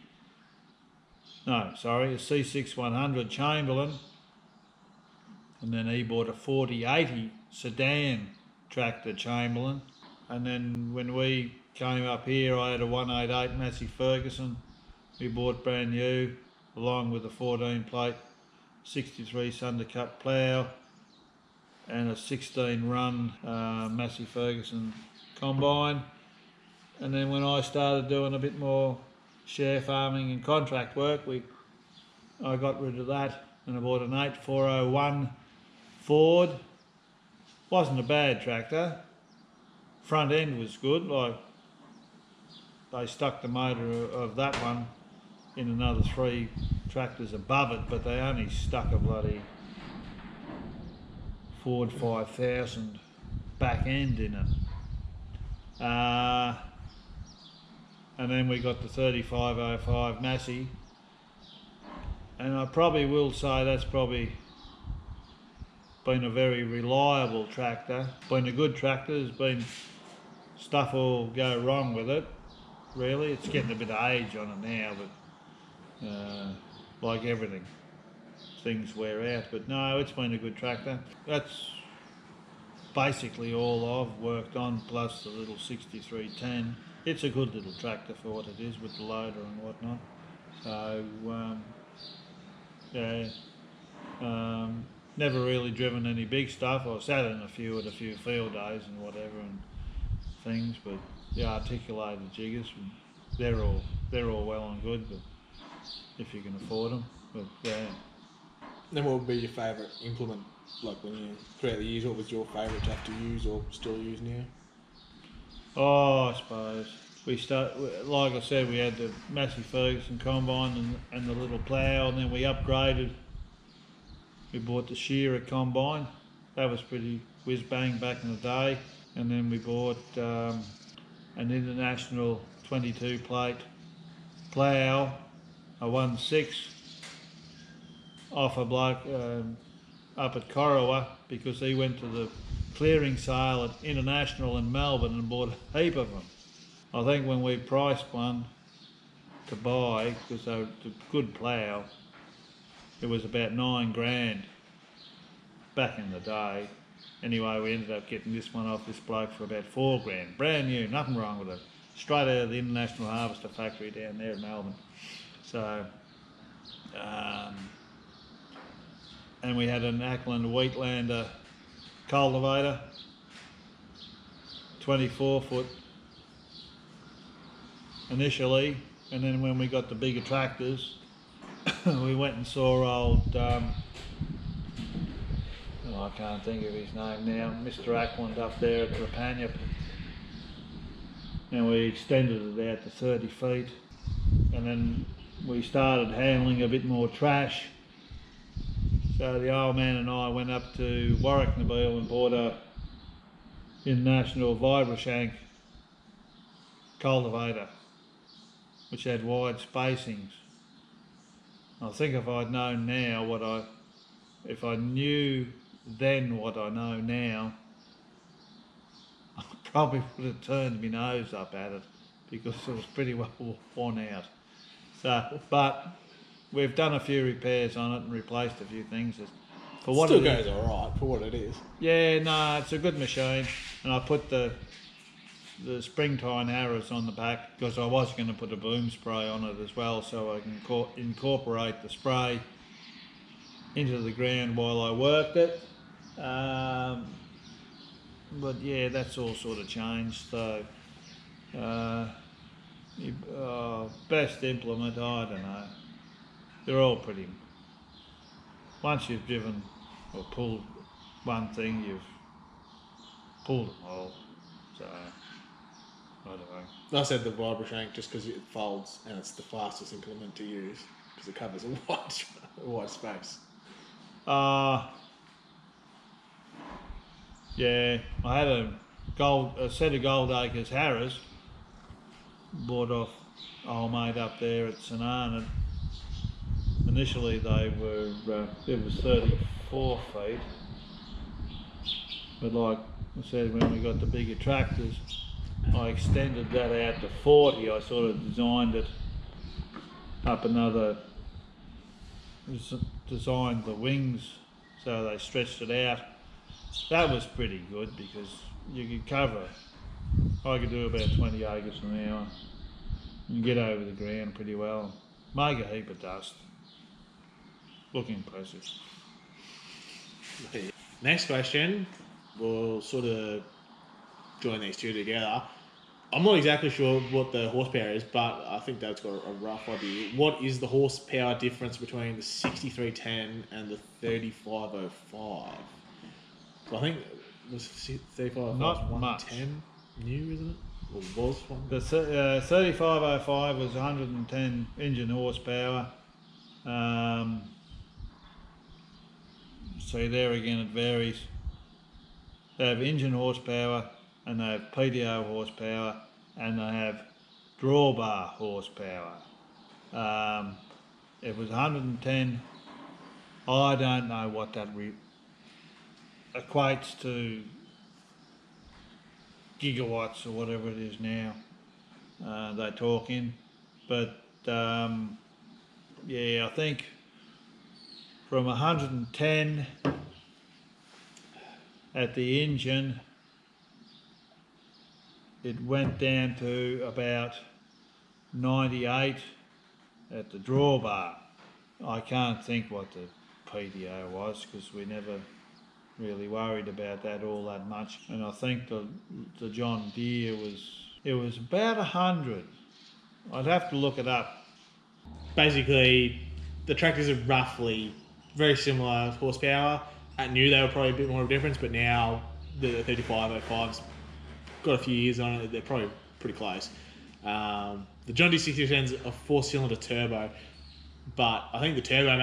a C6100 Chamberlain, and then he bought a 4080 sedan tractor Chamberlain. And then when we came up here, I had a 188 Massey Ferguson we bought brand new, along with a 14 plate 63 Sundercut plough and a 16 run Massey Ferguson combine. And then when I started doing a bit more share farming and contract work, I got rid of that and I bought an 8401 Ford. Wasn't a bad tractor. Front end was good, like they stuck the motor of that one in another 3 tractors above it, but they only stuck a bloody Ford 5000 back end in it. And then we got the 3505 Massey, and I probably will say that's probably been a very reliable tractor. Been a good tractor. There's been stuff will go wrong with it. Really, it's getting a bit of age on it now, but like everything, things wear out. But no, it's been a good tractor. That's basically all I've worked on, plus the little 6310. It's a good little tractor for what it is with the loader and whatnot. So yeah, never really driven any big stuff. I've sat in a few at a few field days and whatever and things, but the articulated jiggers, they're all well and good, but if you can afford them. But yeah. Then what would be your favourite implement? Like when you throughout the years, what was your favourite to have to use or still use now? Oh, I suppose like I said, we had the Massey Ferguson combine and the little plough, and then we upgraded. We bought the shearer combine. That was pretty whiz bang back in the day, and then we bought an International 22 plate plough, a 1.6 off a bloke up at Corowa, because he went to the clearing sale at International in Melbourne and bought a heap of them. I think when we priced one to buy, because they were a good plough, it was about $9,000 back in the day. Anyway, we ended up getting this one off this bloke for about $4,000. Brand new, nothing wrong with it. Straight out of the International Harvester factory down there in Melbourne. So, and we had an Ackland Wheatlander cultivator, 24 foot initially, and then when we got the bigger tractors, we went and saw old, I can't think of his name now, Mr. Ackland up there at Rapania, and we extended it out to 30 feet, and then we started handling a bit more trash. So the old man and I went up to Warwicknabeal and bought a International Vibrashank cultivator, which had wide spacings. I think if I'd known now if I knew then what I know now, I probably would have turned my nose up at it, because it was pretty well worn out. So, but we've done a few repairs on it and replaced a few things. For what Still goes alright for what it is. Yeah, no, it's a good machine, and I put the springtime arrows on the back because I was going to put a boom spray on it as well, so I can incorporate the spray into the ground while I worked it. But yeah, that's all sort of changed. So best implement, I don't know. They're all pretty. Once you've driven or pulled one thing, you've pulled them all. So I don't know. I said the Vibrashank just because it folds and it's the fastest implement to use because it covers a wide space. Yeah, I had a set of Gold Acres Harris bought off old mate up there at St Arnott. Initially they were, it was 34 feet, but like I said, when we got the bigger tractors, I extended that out to 40. I sort of designed it up another, designed the wings so they stretched it out. That was pretty good because you could cover, I could do about 20 acres an hour and get over the ground pretty well. Make a heap of dust. Look impressive. Next question, we'll sort of join these two together. I'm not exactly sure what the horsepower is, but I think Dad's got a rough idea. What is the horsepower difference between the 6310 and the 3505? So I think it was 3505 Not 110 new, isn't it? Or was one? The 3505 was 110 engine horsepower. See there again it varies. They have engine horsepower and they have PTO horsepower and they have drawbar horsepower. it was 110. I don't know what that equates to gigawatts or whatever it is now they're talking, but yeah, I think from 110 at the engine, it went down to about 98 at the drawbar. I can't think what the PDO was because we never really worried about that all that much. And I think the John Deere was about 100. I'd have to look it up. Basically, the tractors are roughly very similar horsepower. At new, they were probably a bit more of a difference, but now the 3505's got a few years on it. They're probably pretty close. The John Deere 6010's a 4-cylinder turbo, but I think the turbo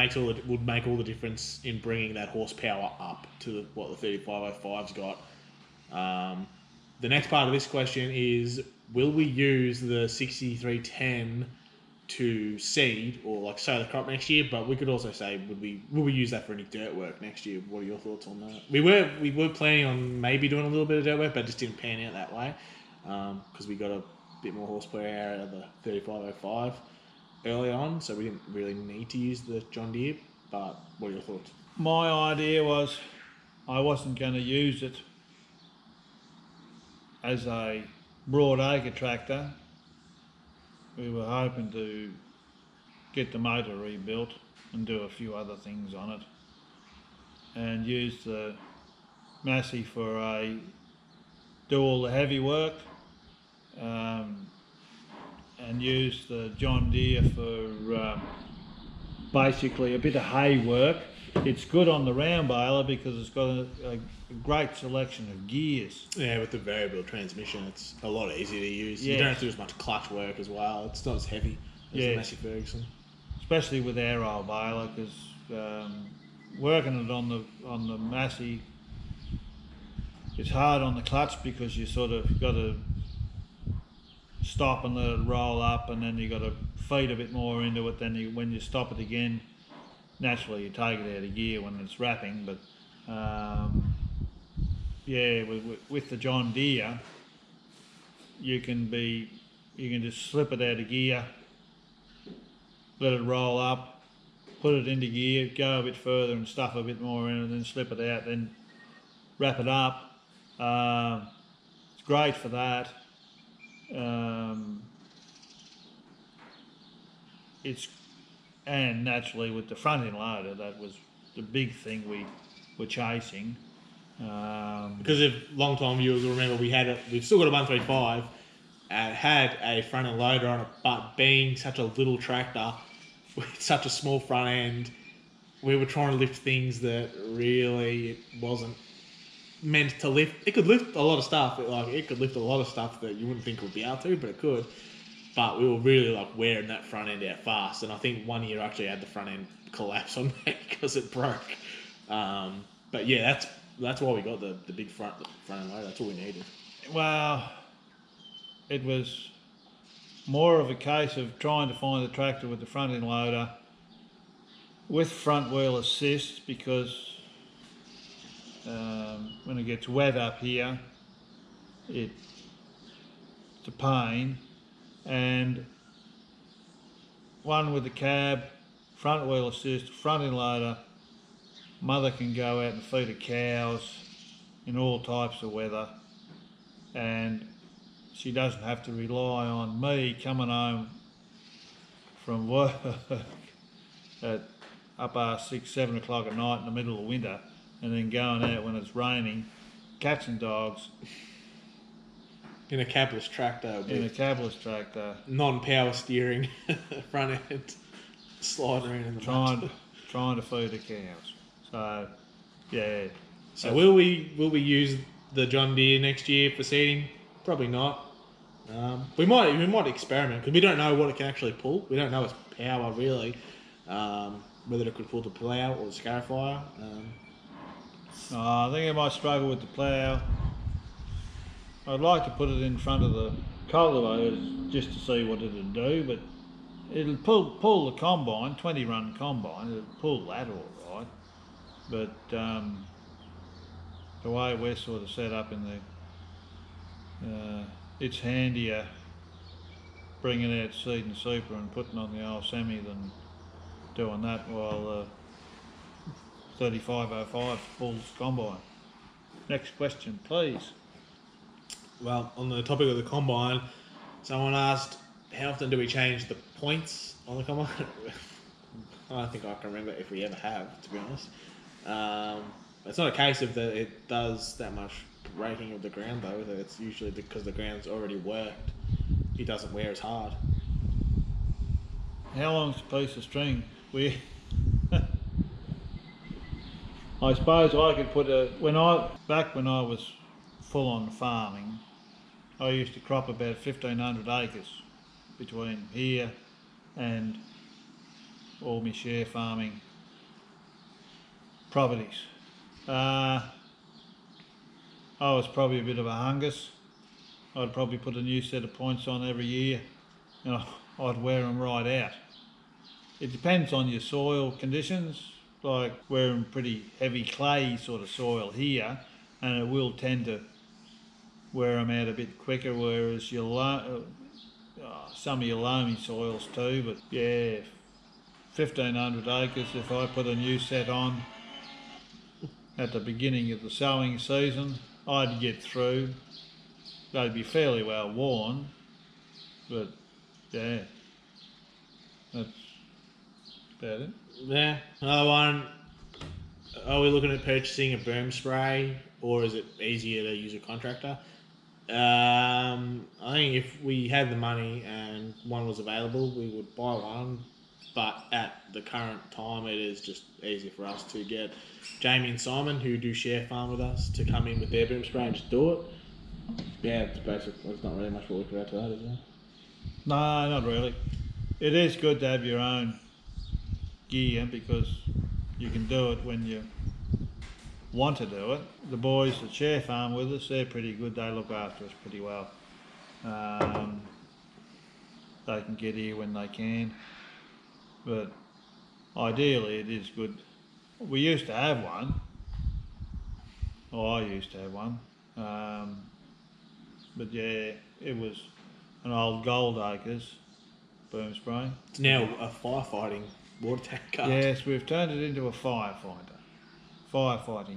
would make all the difference in bringing that horsepower up to what the 3505's got. The next part of this question is, will we use the 6310 to seed or like sow the crop next year? But we could also say, will we use that for any dirt work next year? What are your thoughts on that? We were planning on maybe doing a little bit of dirt work, but it just didn't pan out that way because we got a bit more horsepower out of the 3505 early on, so we didn't really need to use the John Deere. But what are your thoughts? My idea was I wasn't going to use it as a broad acre tractor. We were hoping to get the motor rebuilt and do a few other things on it, and use the Massey for do all the heavy work, and use the John Deere for basically a bit of hay work. It's good on the round baler because it's got a great selection of gears. Yeah, with the variable transmission, it's a lot easier to use. Yeah. You don't have to do as much clutch work as well. It's not as heavy as the Massey Ferguson. Especially with our old baler, because working it on the Massey, it's hard on the clutch because you sort of got to stop and let it roll up, and then you got to feed a bit more into it. Then when you stop it again, naturally you take it out of gear when it's wrapping. But yeah, with the John Deere, you can just slip it out of gear, let it roll up, put it into gear, go a bit further and stuff a bit more in it, and then slip it out, then wrap it up. It's great for that. And naturally with the front end loader, that was the big thing we were chasing. Because if long-time viewers will remember, we've still got a 135, had a front end loader on it, but being such a little tractor with such a small front end, we were trying to lift things that really it wasn't meant to lift. It could lift a lot of stuff. It could lift a lot of stuff that you wouldn't think it would be able to, but it could. But we were really wearing that front end out fast, and I think one year I actually had the front end collapse on me because it broke. But yeah, that's why we got the big front end loader. That's all we needed. Well, it was more of a case of trying to find a tractor with the front end loader with front wheel assist, because when it gets wet up here, it's a pain. And one with the cab, front wheel assist, front end loader, mother can go out and feed her cows in all types of weather, and she doesn't have to rely on me coming home from work at up past 6, 7 o'clock at night in the middle of winter, and then going out when it's raining, catching dogs. In a cabless tractor. In a cabless tractor. Non-power steering, front end, sliding around in the mud. Trying to feed the cows. So, yeah. So will we use the John Deere next year for seeding? Probably not. We might experiment, because we don't know what it can actually pull. We don't know its power really. Whether it could pull the plough or the scarifier. I think I might struggle with the plough. I'd like to put it in front of the cultivator just to see what it'd do, but it'll pull the combine, 20 run combine, it'll pull that all right. But the way we're sort of set up in the, it's handier bringing out seed and super and putting on the old semi than doing that while 3505 pulls combine. Next question, please. Well, on the topic of the combine, someone asked, how often do we change the points on the combine? I don't think I can remember if we ever have, to be honest. It's not a case of that it does that much breaking of the ground, though. It's usually because the ground's already worked. It doesn't wear as hard. How long's a piece of string? I suppose I could put back when I was full on farming, I used to crop about 1,500 acres between here and all my share farming properties. I was probably a bit of a Angus. I'd probably put a new set of points on every year and I'd wear them right out. It depends on your soil conditions. Like we're in pretty heavy clay sort of soil here, and it will tend to wear them out a bit quicker, whereas your some of your loamy soils too. But yeah, 1,500 acres, if I put a new set on at the beginning of the sowing season, I'd get through. They'd be fairly well worn, but yeah, that's about it. Yeah. Another one. Are we looking at purchasing a boom spray, or is it easier to use a contractor? I think if we had the money and one was available, we would buy one. But at the current time, it is just easier for us to get Jamie and Simon, who do share farm with us, to come in with their boom spray and just do it. Yeah, it's basically, there's not really much more we could add to that, is there? No, not really. It is good to have your own gear because you can do it when you want to do it. The boys that share farm with us, they're pretty good. They look after us pretty well. They can get here when they can, but ideally it is good. We used to have one, or I used to have one, but yeah, it was an old Gold Acres boom spray. It's now a firefighting water tank cart. Yes, we've turned it into a firefighting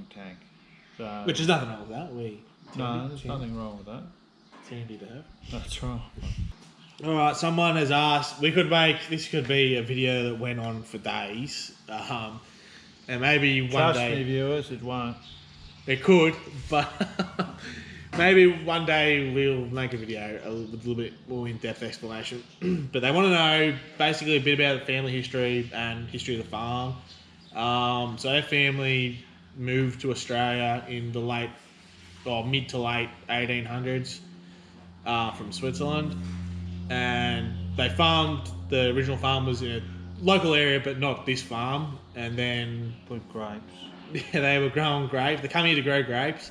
tank. So, Which is nothing wrong with that. There's nothing wrong with that. It's handy to have. That's right. Alright, someone has asked, this could be a video that went on for days. And maybe one Trust day... me, viewers, it won't. It could, but maybe one day we'll make a video with a little bit more in-depth explanation. But they want to know basically a bit about the family history and history of the farm. So our family moved to Australia in the mid to late 1800s from Switzerland, and they farmed. The original farm was in a local area, but not this farm. And then put grapes. Yeah, they were growing grapes. They come here to grow grapes,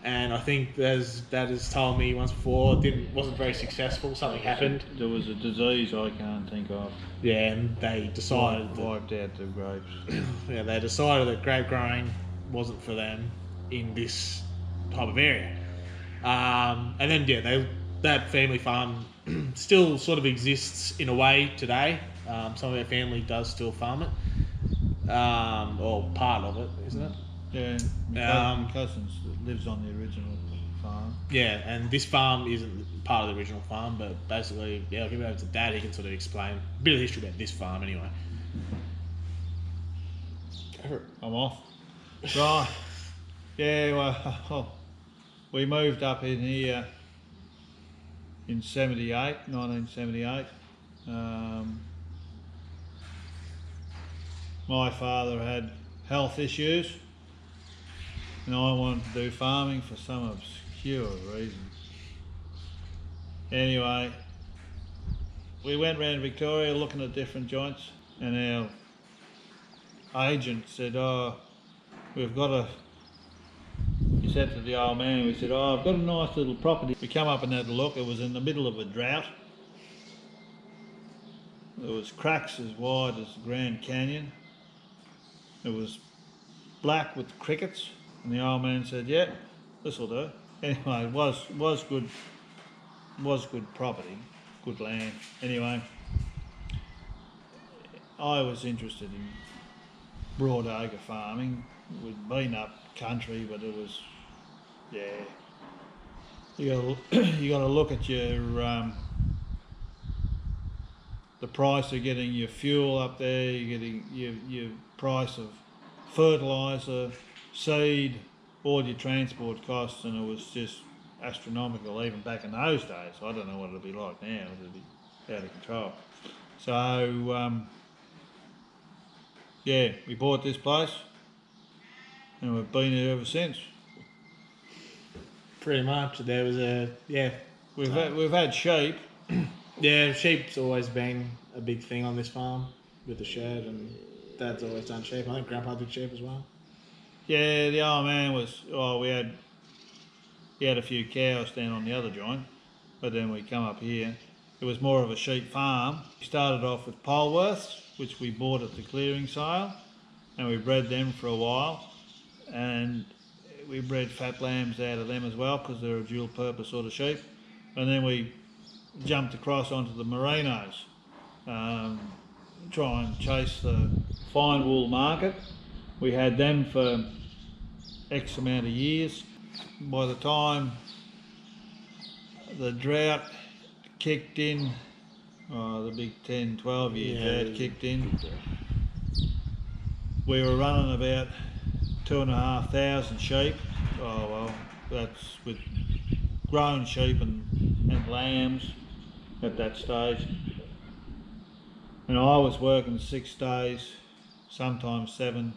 and I think Dad has told me once before wasn't very successful. Something happened. There was a disease I can't think of. Yeah, and they decided wiped out the grapes. Yeah, they decided that grape growing wasn't for them in this type of area. And then that family farm still sort of exists in a way today. Some of our family does still farm it. Or part of it, isn't it? Yeah, my cousin lives on the original farm. Yeah, and this farm isn't part of the original farm, but basically, yeah, I'll give it over to Dad. He can sort of explain a bit of history about this farm anyway. I'm off. Right. Yeah, well, we moved up in here in 1978. My father had health issues and I wanted to do farming for some obscure reason. Anyway, we went around Victoria looking at different joints, and our agent said, he said to the old man, we said, I've got a nice little property. We come up and had a look. It was in the middle of a drought. There was cracks as wide as the Grand Canyon. It was black with crickets, and the old man said, "Yeah, this'll do." Anyway, it was good property, good land. Anyway, I was interested in broadacre farming. We'd been up country, but it was, yeah. You got to look at your the price of getting your fuel up there. You're getting your price of fertilizer, seed, all your transport costs, and it was just astronomical even back in those days. I don't know what it'll be like now. It'll be out of control. So yeah, we bought this place, and we've been here ever since. Pretty much. There was We've had sheep. Yeah, sheep's always been a big thing on this farm with the shed, and Dad's always done sheep. I think Grandpa did sheep as well. Yeah, the old man was. Oh, he had a few cows down on the other joint, but then we come up here. It was more of a sheep farm. We started off with Polworths, which we bought at the clearing sale, and we bred them for a while, and we bred fat lambs out of them as well because they're a dual purpose sort of sheep. And then we jumped across onto the merinos, try and chase the fine wool market. We had them for X amount of years. By the time the drought kicked in, the big 10, 12 year drought kicked in, we were running about 2,500 sheep. Oh well, that's with grown sheep and lambs at that stage. And I was working 6 days, sometimes 7,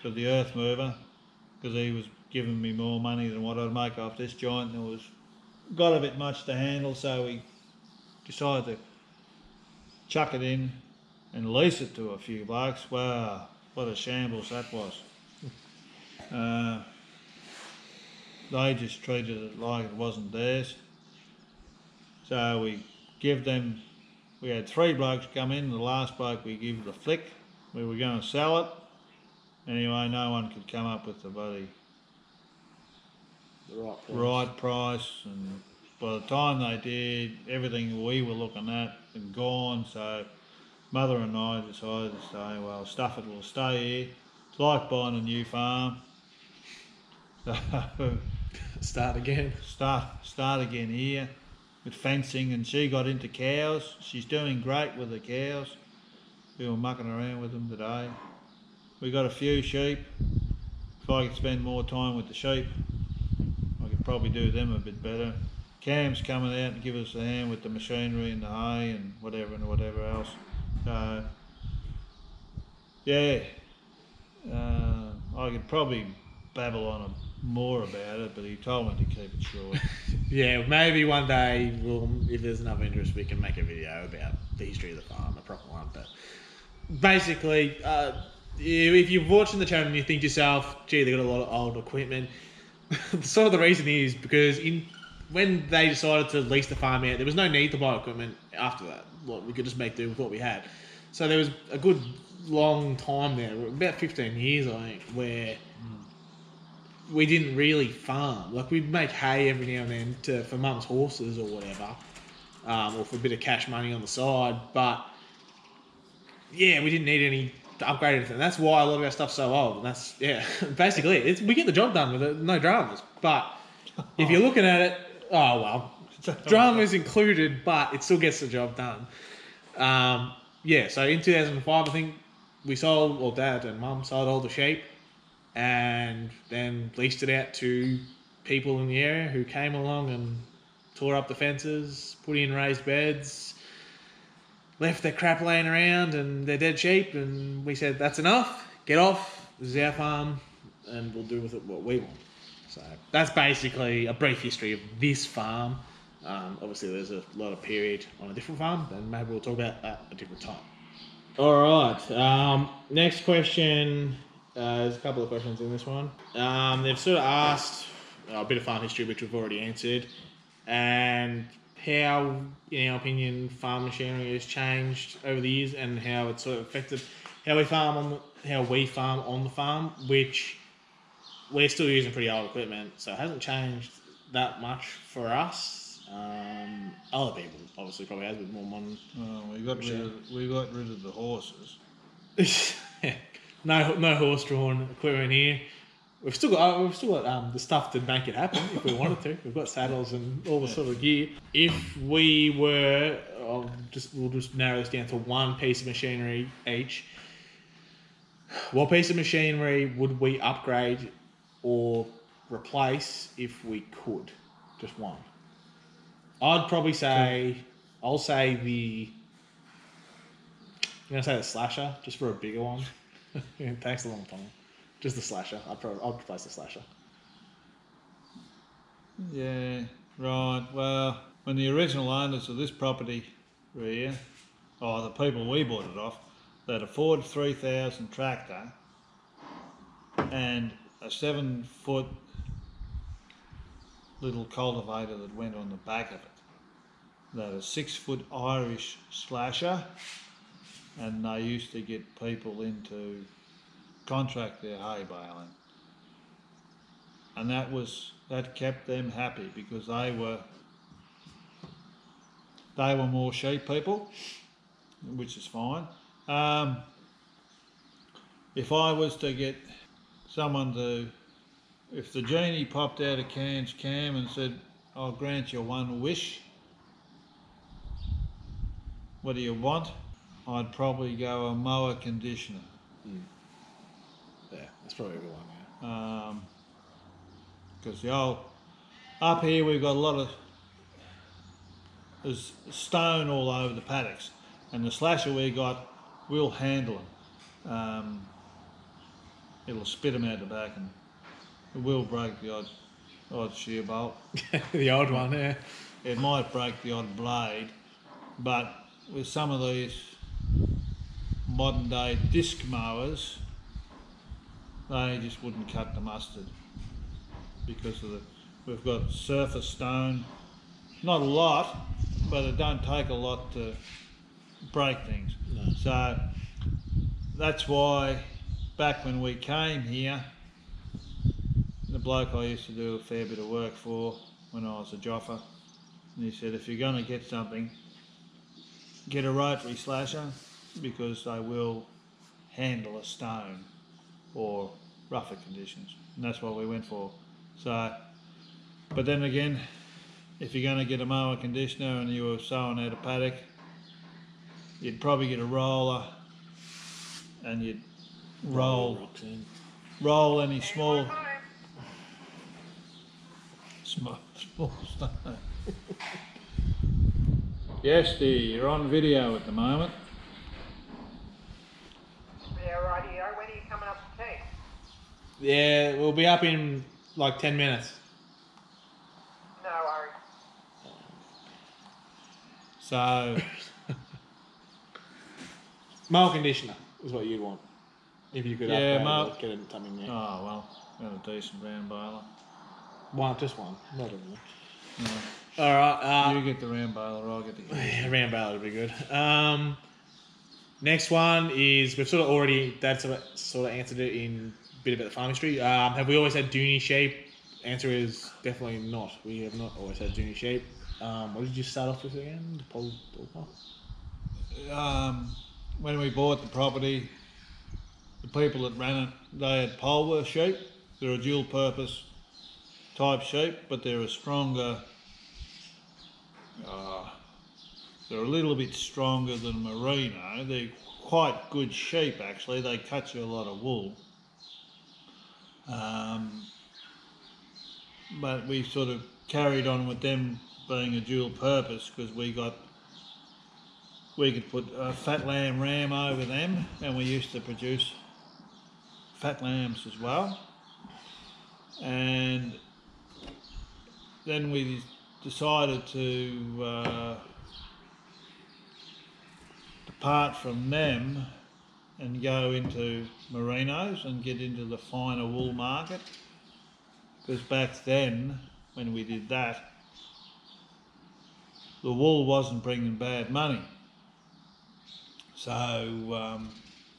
for the earth mover, because he was giving me more money than what I'd make off this joint, and it was got a bit much to handle, so we decided to chuck it in and lease it to a few blokes. Wow, what a shambles that was. They just treated it like it wasn't theirs. So we had 3 blokes come in. The last bloke we give the flick. We were going to sell it. Anyway, no one could come up with the right price, and by the time they did, everything we were looking at had gone. So Mother and I decided to say, well, stuff it, we'll stay here. It's like buying a new farm. So Start again. Start again here with fencing, and she got into cows. She's doing great with the cows. We were mucking around with them today. We got a few sheep. If I could spend more time with the sheep, I could probably do them a bit better. Cam's coming out and give us a hand with the machinery and the hay and whatever else. So yeah, I could probably babble on more about it, but he told me to keep it short. Yeah, maybe one day if there's enough interest, we can make a video about the history of the farm, a proper one. But basically, if you're watching the channel and you think to yourself, gee, they got a lot of old equipment, sort of the reason is because when they decided to lease the farm out, there was no need to buy equipment after that. Well, we could just make do with what we had. So there was a good long time there, about 15 years, I think, where we didn't really farm. Like, we'd make hay every now and then for mum's horses or whatever, or for a bit of cash money on the side. But yeah, we didn't need any to upgrade anything. That's why a lot of our stuff's so old. And that's, yeah, basically it. We get the job done with it, no dramas. But if you're looking at it, oh well, dramas included, but it still gets the job done. Yeah, so in 2005, I think we sold, or Dad and Mum sold all the sheep, and then leased it out to people in the area who came along and tore up the fences, put in raised beds, left their crap laying around and their dead sheep, and we said, that's enough, get off, this is our farm, and we'll do with it what we want. So that's basically a brief history of this farm. Obviously there's a lot of period on a different farm, and maybe we'll talk about that at a different time. All right, next question. There's a couple of questions in this one. They've sort of asked a bit of farm history, which we've already answered, and how, in our opinion, farm machinery has changed over the years and how it's sort of affected how we farm on the farm, which we're still using pretty old equipment, so it hasn't changed that much for us. Other people obviously probably has with more modern. We got rid of the horses. no horse-drawn equipment here. We've still got the stuff to make it happen if we wanted to. We've got saddles and all the sort of gear. If we were, we'll just narrow this down to one piece of machinery each. What piece of machinery would we upgrade or replace if we could? Just one. I'd probably say, I'm gonna say the slasher, just for a bigger one. It takes a long time. Just the slasher. I'd replace the slasher. Yeah, right. Well, when the original owners of this property were here, the people we bought it off, they had a Ford 3000 tractor and a 7-foot little cultivator that went on the back of it. They had a 6-foot Irish slasher, and they used to get people in to contract their hay baling, and that kept them happy because they were more sheep people, which is fine. If I was to get someone if the genie popped out of Cairns Cam and said, "I'll grant you one wish, what do you want?" I'd probably go a mower conditioner. Yeah, that's probably a good one, yeah. Because up here we've got a lot of, there's stone all over the paddocks, and the slasher we got will handle them. It'll spit them out the back, and it will break the odd shear bolt. The odd one, yeah. It might break the odd blade, but with some of these modern day disc mowers, they just wouldn't cut the mustard because we've got surface stone, not a lot, but it don't take a lot to break things. No. So that's why back when we came here, the bloke I used to do a fair bit of work for when I was a joffer, and he said, if you're going to get something, get a rotary slasher because they will handle a stone or rougher conditions, and that's what we went for. So, but then again, if you're going to get a mower conditioner and you were sowing out a paddock, you'd probably get a roller and you'd roll any small stone. Yes, dear, you're on video at the moment. Yeah, rightio. When are you coming up to tea? Yeah, we'll be up in like 10 minutes. No worries. So, Mower conditioner is what you'd want. If you could get something there. Oh, well, got a decent round baler. Just one. Not everything. No. Alright. You get the round baler, I'll get the conditioner. Round baler would be good. Next one is, we've sort of answered it in a bit about the farm history. Have we always had Dohne sheep? Answer is definitely not. We have not always had Dohne sheep. What did you start off with again? When we bought the property, the people that ran it, they had Polworth sheep. They're a dual purpose type sheep, but they're a stronger, they're a little bit stronger than merino. They're quite good sheep actually. They cut you a lot of wool. But we sort of carried on with them being a dual purpose because we could put a fat lamb ram over them, and we used to produce fat lambs as well. And then we decided to depart from them and go into merinos and get into the finer wool market, because back then when we did that, the wool wasn't bringing bad money. So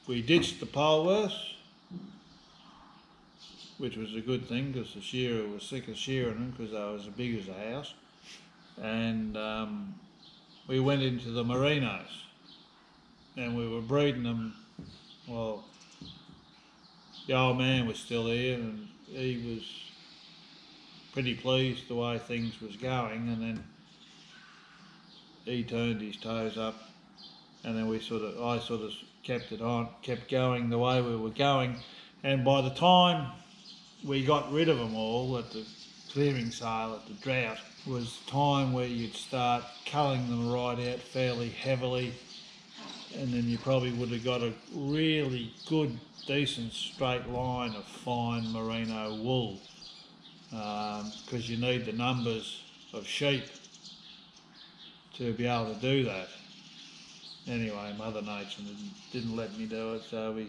we ditched the Polworths, which was a good thing because the shearer was sick of shearing them because they were as big as a house. And we went into the Merinos, and we were breeding them. Well, the old man was still here, and he was pretty pleased the way things was going, and then he turned his toes up, and then I sort of kept going the way we were going, and by the time we got rid of them all at the clearing sale at the drought was time where you'd start culling them right out fairly heavily, and then you probably would have got a really good, decent straight line of fine merino wool, because you need the numbers of sheep to be able to do that. Anyway, Mother Nature didn't let me do it, so we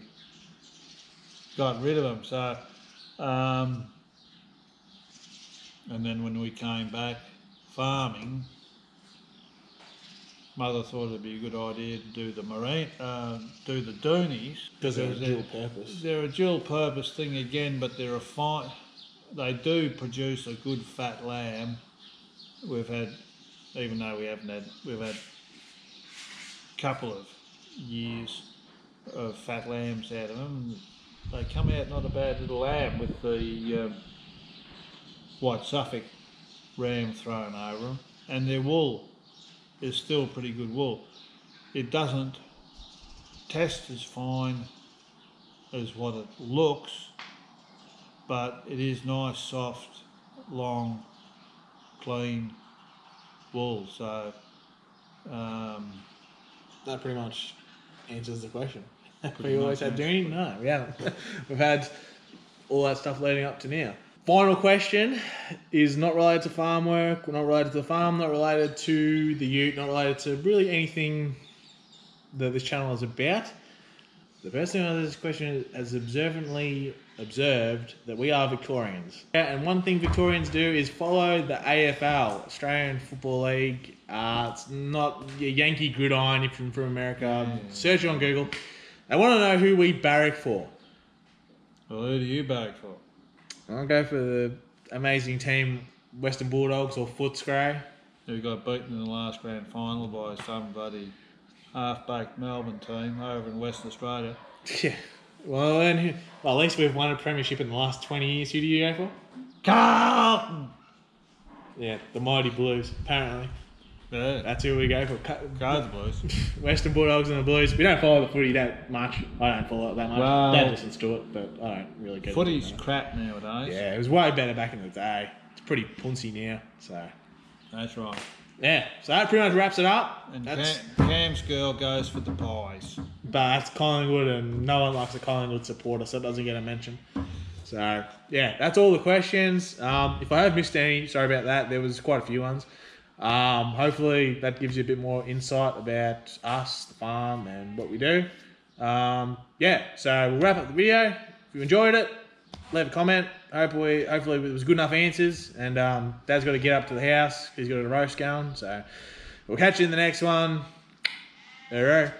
got rid of them. So, and then when we came back farming, Mother thought it'd be a good idea to do the Dohnes, Because they're a dual purpose. They're a dual purpose thing again, but they're a fine. They do produce a good fat lamb. We've had, even though we've had a couple of years of fat lambs out of them. They come out not a bad little lamb with the white Suffolk ram thrown over them, and their wool is still pretty good wool. It doesn't test as fine as what it looks, but it is nice, soft, long, clean wool. So that pretty much answers the question. We always had Dohne? No, we haven't. We've had all that stuff leading up to now. Final question is not related to farm work, not related to the farm, not related to the ute, not related to really anything that this channel is about. The person who answers this question has observantly observed that we are Victorians. And one thing Victorians do is follow the AFL, Australian Football League. It's not your Yankee gridiron if you're from America. Search it on Google. They want to know who we barrack for. Well, who do you barrack for? I'll go for the amazing team Western Bulldogs or Footscray. Who got beaten in the last grand final by some bloody half-baked Melbourne team over in Western Australia. Yeah. Well, at least we've won a premiership in the last 20 years. Who do you go for? Carlton! Yeah, the Mighty Blues, apparently. Yeah, That's who we go for. go the Blues. Western Bulldogs and the Blues. We don't follow the footy that much. I don't follow it that much. Well, Dad listens to it, but I don't really get it. Footy's crap nowadays. Yeah, it was way better back in the day. It's pretty punsy now, so... That's right. Yeah, so that pretty much wraps it up. And Cam's girl goes for the pies. But that's Collingwood, and no one likes a Collingwood supporter, so it doesn't get a mention. So, yeah, that's all the questions. If I have missed any, sorry about that. There was quite a few ones. Hopefully that gives you a bit more insight about us, the farm, and what we do. Yeah, so we'll wrap up the video. If you enjoyed it, leave a comment. Hopefully it was good enough answers. And Dad's got to get up to the house. He's got a roast going. So we'll catch you in the next one. All right.